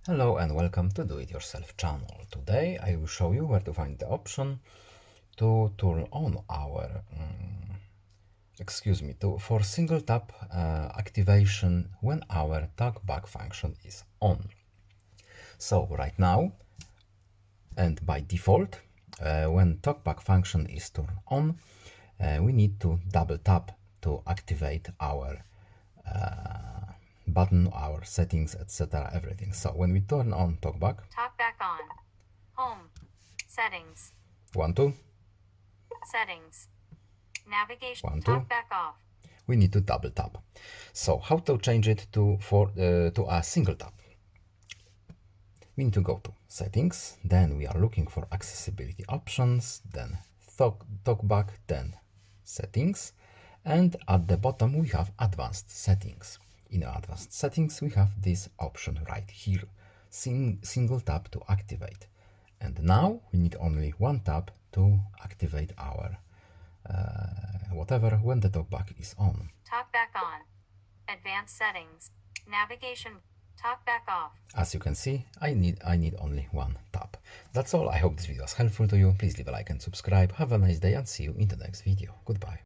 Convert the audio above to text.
Hello and welcome to Do It Yourself channel. Today I will show you where to find the option to turn on our for single tap activation when our talkback function is on. So right now, and by default, when talkback function is turned on, we need to double tap to activate our button, our settings, etc. everything. So when we turn on talkback, on, home, settings, 1, 2, settings, navigation, 1, 2, talkback off, we need to double tap. So how to change it to a single tap? We need to go to settings, then we are looking for accessibility options, then talkback, then settings, and at the bottom we have advanced settings. In advanced settings we have this option right here, single tap to activate. And now we need only one tap to activate our whatever when the talkback is on. talkback on, advanced settings, navigation, talkback off. As you can see, I need only one tap. That's all. I hope this video was helpful to you. Please leave a like and subscribe. Have a nice day and see you in the next video. Goodbye.